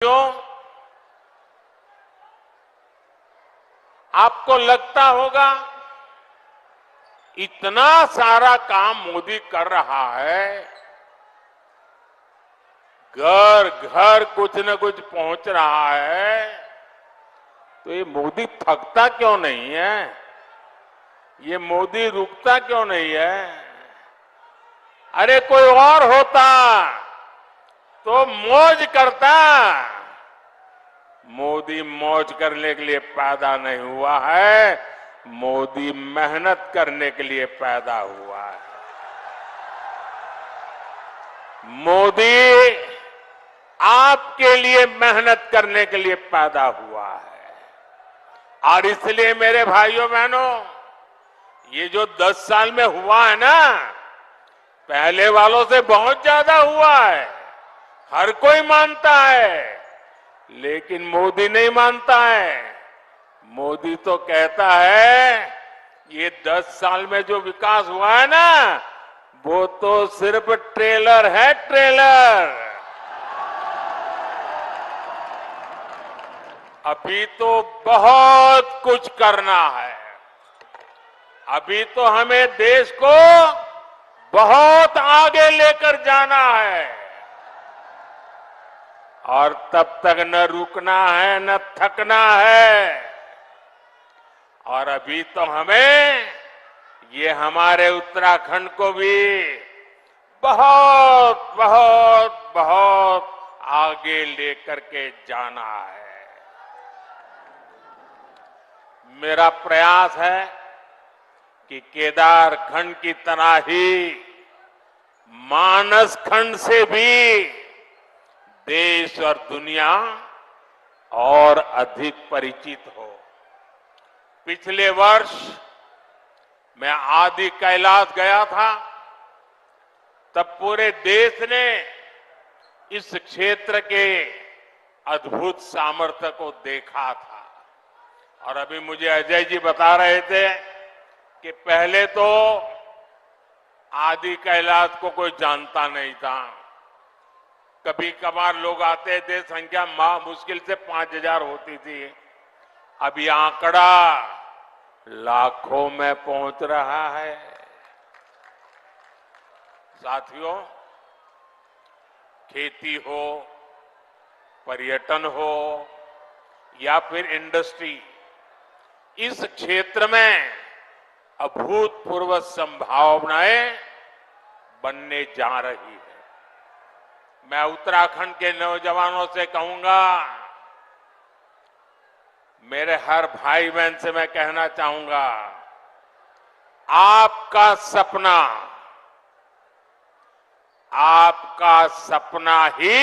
क्यों? आपको लगता होगा इतना सारा काम मोदी कर रहा है, घर घर कुछ न कुछ पहुंच रहा है, तो ये मोदी थकता क्यों नहीं है? ये मोदी रुकता क्यों नहीं है? अरे कोई और होता तो मौज करता। मोदी मौज करने के लिए पैदा नहीं हुआ है, मोदी मेहनत करने के लिए पैदा हुआ है। मोदी आपके लिए मेहनत करने के लिए पैदा हुआ है। और इसलिए मेरे भाइयों बहनों, ये जो 10 साल में हुआ है ना, पहले वालों से बहुत ज्यादा हुआ है, हर कोई मानता है, लेकिन मोदी नहीं मानता है। मोदी तो कहता है ये 10 साल में जो विकास हुआ है ना, वो तो सिर्फ ट्रेलर है, ट्रेलर। अभी तो बहुत कुछ करना है। अभी तो हमें देश को बहुत आगे लेकर जाना है, और तब तक न रुकना है न थकना है। और अभी तो हमें ये हमारे उत्तराखंड को भी बहुत बहुत बहुत आगे लेकर के जाना है। मेरा प्रयास है कि केदार खंड की तरह ही मानस खंड से भी देश और दुनिया और अधिक परिचित हो। पिछले वर्ष मैं आदि कैलाश गया था, तब पूरे देश ने इस क्षेत्र के अद्भुत सामर्थ्य को देखा था। और अभी मुझे अजय जी बता रहे थे कि पहले तो आदि कैलाश को कोई जानता नहीं था। कभी कभार लोग आते थे, संख्या मुश्किल से 5000 होती थी। अब ये आंकड़ा लाखों में पहुंच रहा है। साथियों, खेती हो, पर्यटन हो या फिर इंडस्ट्री, इस क्षेत्र में अभूतपूर्व संभावनाएं बनने जा रही है। मैं उत्तराखंड के नौजवानों से कहूंगा, मेरे हर भाई बहन से मैं कहना चाहूंगा, आपका सपना ही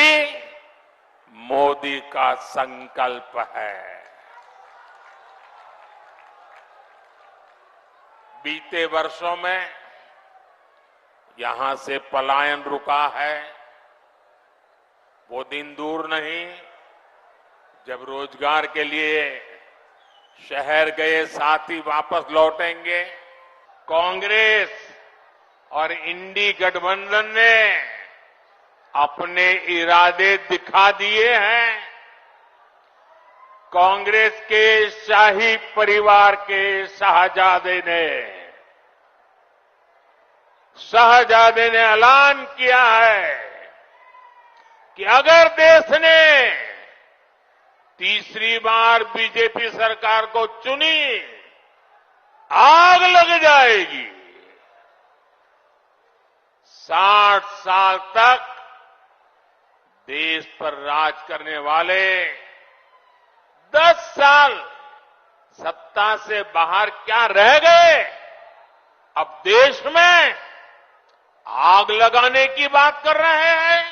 मोदी का संकल्प है। बीते वर्षों में यहां से पलायन रुका है। वो दिन दूर नहीं जब रोजगार के लिए शहर गए साथी वापस लौटेंगे। कांग्रेस और इंडी गठबंधन ने अपने इरादे दिखा दिए हैं। कांग्रेस के शाही परिवार के शाहजादे ने ऐलान किया है कि अगर देश ने तीसरी बार बीजेपी सरकार को चुनी, आग लग जाएगी। 60 साल तक देश पर राज करने वाले 10 साल सत्ता से बाहर क्या रह गए? अब देश में आग लगाने की बात कर रहे हैं।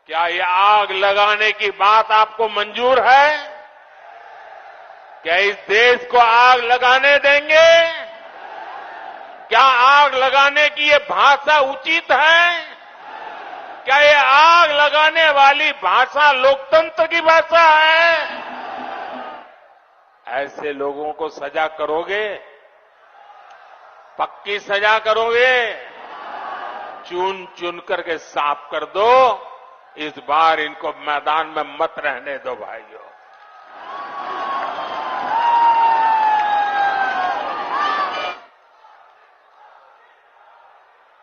क्या ये आग लगाने की बात आपको मंजूर है? क्या इस देश को आग लगाने देंगे? क्या आग लगाने की ये भाषा उचित है? क्या ये आग लगाने वाली भाषा लोकतंत्र की भाषा है? ऐसे लोगों को सजा करोगे? पक्की सजा करोगे? चुन चुन करके साफ कर दो, इस बार इनको मैदान में मत रहने दो भाइयों।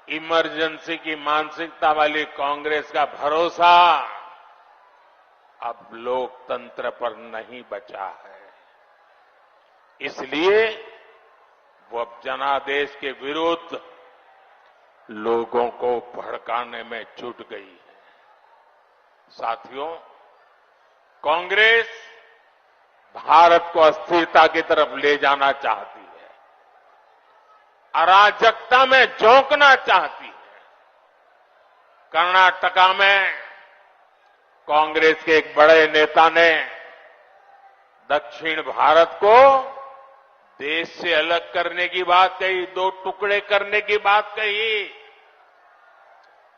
इमरजेंसी की मानसिकता वाली कांग्रेस का भरोसा अब लोकतंत्र पर नहीं बचा है। इसलिए वो अब जनादेश के विरुद्ध लोगों को भड़काने में जुट गई है। साथियों, कांग्रेस भारत को अस्थिरता की तरफ ले जाना चाहती है, अराजकता में झोंकना चाहती है। कर्नाटका में कांग्रेस के एक बड़े नेता ने दक्षिण भारत को देश से अलग करने की बात कही, 2 टुकड़े करने की बात कही।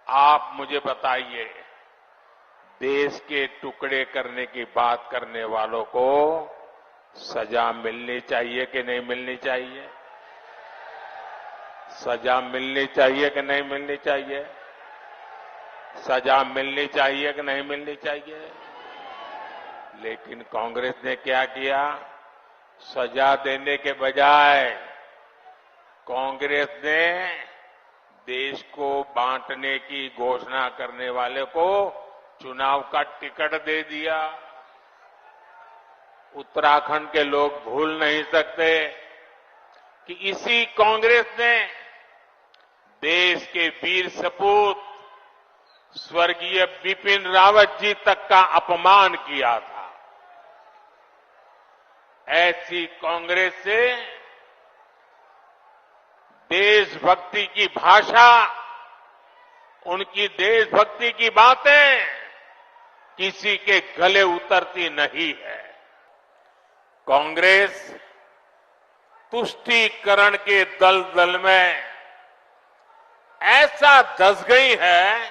आप मुझे बताइए, देश के टुकड़े करने की बात करने वालों को सजा मिलनी चाहिए कि नहीं मिलनी चाहिए? सजा मिलनी चाहिए कि नहीं मिलनी चाहिए? सजा मिलनी चाहिए कि नहीं मिलनी चाहिए? लेकिन कांग्रेस ने क्या किया? सजा देने के बजाय कांग्रेस ने देश को बांटने की घोषणा करने वाले को चुनाव का टिकट दे दिया। उत्तराखंड के लोग भूल नहीं सकते कि इसी कांग्रेस ने देश के वीर सपूत स्वर्गीय बिपिन रावत जी तक का अपमान किया था। ऐसी कांग्रेस से देशभक्ति की भाषा, उनकी देशभक्ति की बातें किसी के गले उतरती नहीं है। कांग्रेस तुष्टीकरण के दलदल में ऐसा धंस गई है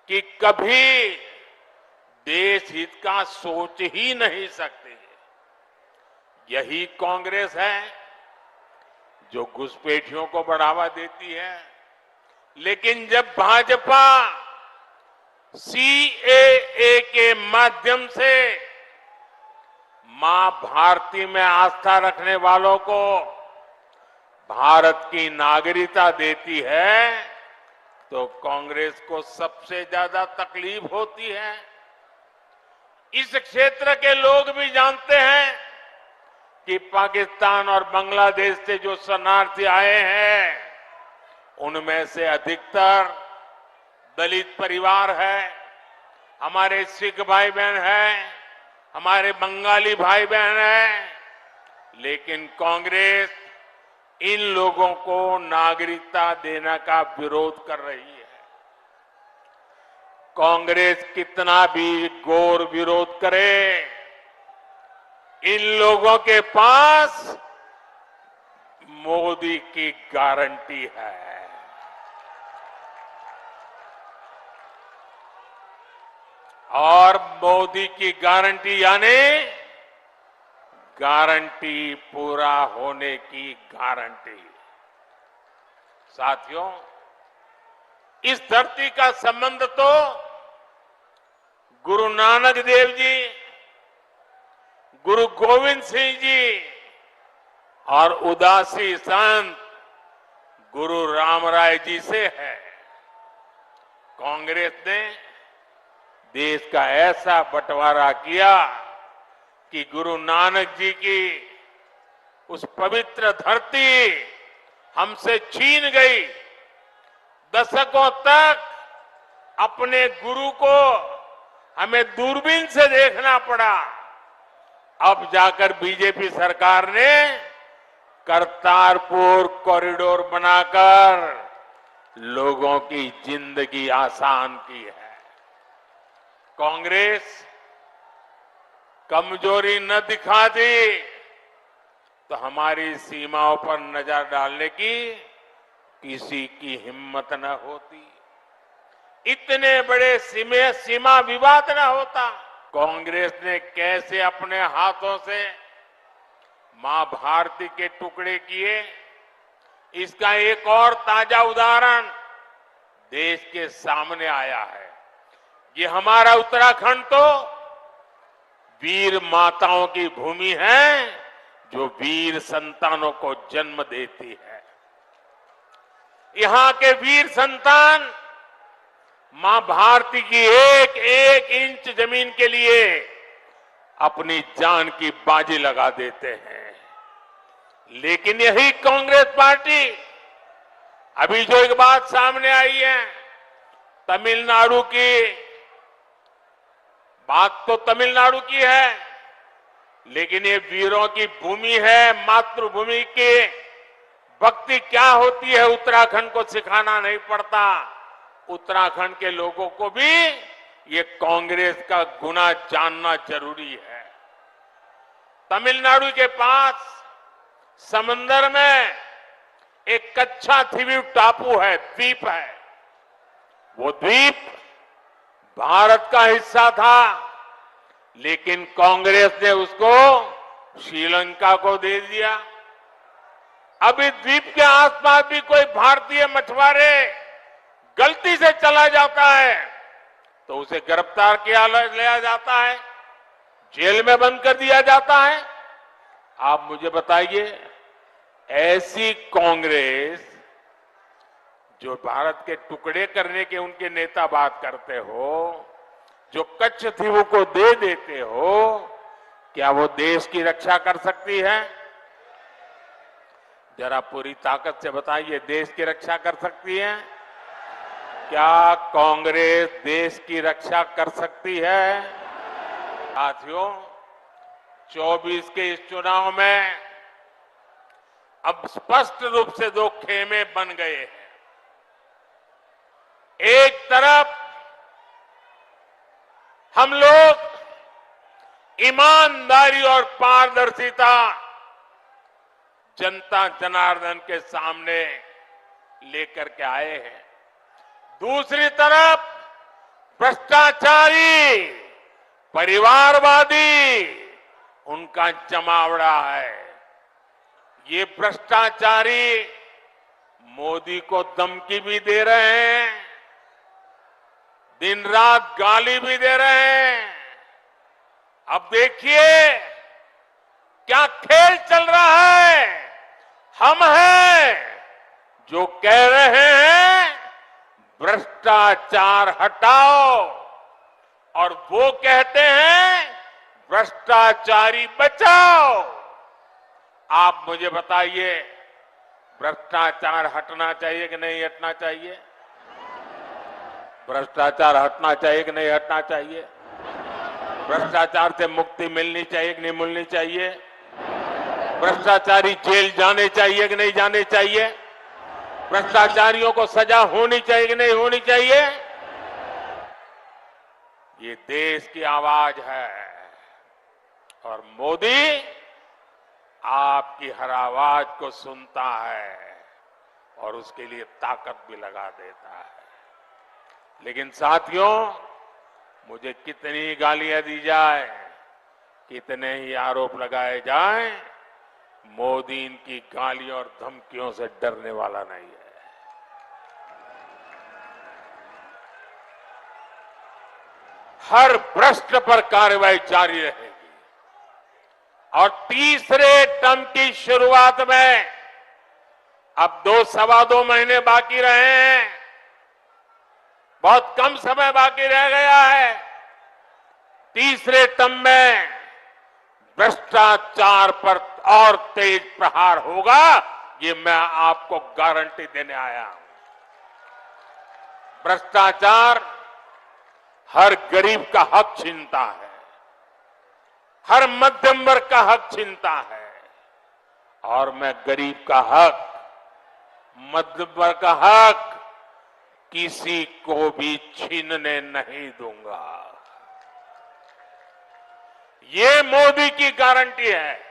कि कभी देश हित का सोच ही नहीं सकती। यही कांग्रेस है जो घुसपैठियों को बढ़ावा देती है, लेकिन जब भाजपा सीएए के माध्यम से मां भारती में आस्था रखने वालों को भारत की नागरिकता देती है, तो कांग्रेस को सबसे ज्यादा तकलीफ होती है। इस क्षेत्र के लोग भी जानते हैं कि पाकिस्तान और बांग्लादेश से जो शरणार्थी आए हैं, उनमें से अधिकतर दलित परिवार है, हमारे सिख भाई बहन हैं, हमारे बंगाली भाई बहन हैं। लेकिन कांग्रेस इन लोगों को नागरिकता देने का विरोध कर रही है। कांग्रेस कितना भी घोर विरोध करे, इन लोगों के पास मोदी की गारंटी है। और मोदी की गारंटी यानी गारंटी पूरा होने की गारंटी। साथियों, इस धरती का संबंध तो गुरु नानक देव जी, गुरु गोविंद सिंह जी और उदासी संत गुरु रामराय जी से है। कांग्रेस ने देश का ऐसा बंटवारा किया कि गुरु नानक जी की उस पवित्र धरती हमसे छीन गई। दशकों तक अपने गुरु को हमें दूरबीन से देखना पड़ा। अब जाकर बीजेपी सरकार ने करतारपुर कॉरिडोर बनाकर लोगों की जिंदगी आसान की है। कांग्रेस कमजोरी न दिखा दी तो हमारी सीमाओं पर नजर डालने की किसी की हिम्मत न होती, इतने बड़े सीमा विवाद न होता। कांग्रेस ने कैसे अपने हाथों से मां भारती के टुकड़े किए, इसका एक और ताजा उदाहरण देश के सामने आया है। ये हमारा उत्तराखंड तो वीर माताओं की भूमि है जो वीर संतानों को जन्म देती है। यहां के वीर संतान मां भारती की एक एक इंच जमीन के लिए अपनी जान की बाजी लगा देते हैं। लेकिन यही कांग्रेस पार्टी, अभी जो एक बात सामने आई है तमिलनाडु की, बात तो तमिलनाडु की है, लेकिन ये वीरों की भूमि है, मातृभूमि की भक्ति क्या होती है उत्तराखंड को सिखाना नहीं पड़ता। उत्तराखंड के लोगों को भी ये कांग्रेस का गुना जानना जरूरी है। तमिलनाडु के पास समंदर में एक कच्छा थीवी टापू है, द्वीप है। वो द्वीप भारत का हिस्सा था, लेकिन कांग्रेस ने उसको श्रीलंका को दे दिया। अब इस द्वीप के आसपास भी कोई भारतीय मछुआरे गलती से चला जाता है तो उसे गिरफ्तार किया लिया जाता है, जेल में बंद कर दिया जाता है। आप मुझे बताइए, ऐसी कांग्रेस जो भारत के टुकड़े करने के उनके नेता बात करते हो, जो कच्छ थीवों को दे देते हो, क्या वो देश की रक्षा कर सकती है? जरा पूरी ताकत से बताइए, देश की रक्षा कर सकती है? क्या कांग्रेस देश की रक्षा कर सकती है? साथियों, 24 के इस चुनाव में अब स्पष्ट रूप से दो खेमे बन गए हैं। एक तरफ हम लोग ईमानदारी और पारदर्शिता जनता जनार्दन के सामने लेकर के आए हैं। दूसरी तरफ भ्रष्टाचारी, परिवारवादी उनका जमावड़ा है। ये भ्रष्टाचारी मोदी को धमकी भी दे रहे हैं, दिन रात गाली भी दे रहे हैं। अब देखिए क्या खेल चल रहा है। हम हैं जो कह रहे हैं भ्रष्टाचार हटाओ, और वो कहते हैं भ्रष्टाचारी बचाओ। आप मुझे बताइए, भ्रष्टाचार हटना चाहिए कि नहीं हटना चाहिए? भ्रष्टाचार हटना चाहिए कि नहीं हटना चाहिए? भ्रष्टाचार से मुक्ति मिलनी चाहिए कि नहीं मिलनी चाहिए? भ्रष्टाचारी जेल जाने चाहिए कि नहीं जाने चाहिए? भ्रष्टाचारियों को सजा होनी चाहिए कि नहीं होनी चाहिए? ये देश की आवाज है और मोदी आपकी हर आवाज को सुनता है और उसके लिए ताकत भी लगा देता है। लेकिन साथियों, मुझे कितनी गालियां दी जाए, कितने ही आरोप लगाए जाएं, मोदी इनकी गालियों और धमकियों से डरने वाला नहीं है। हर भ्रष्ट पर कार्रवाई जारी रहेगी और तीसरे टर्म की शुरुआत में अब 2-2.25 महीने बाकी रहे हैं, बहुत कम समय बाकी रह गया है। तीसरे टर्म में भ्रष्टाचार पर और तेज प्रहार होगा, ये मैं आपको गारंटी देने आया हूं। भ्रष्टाचार हर गरीब का हक छीनता है, हर मध्यम वर्ग का हक छीनता है, और मैं गरीब का हक, मध्यम वर्ग का हक किसी को भी छीनने नहीं दूंगा। ये मोदी की गारंटी है।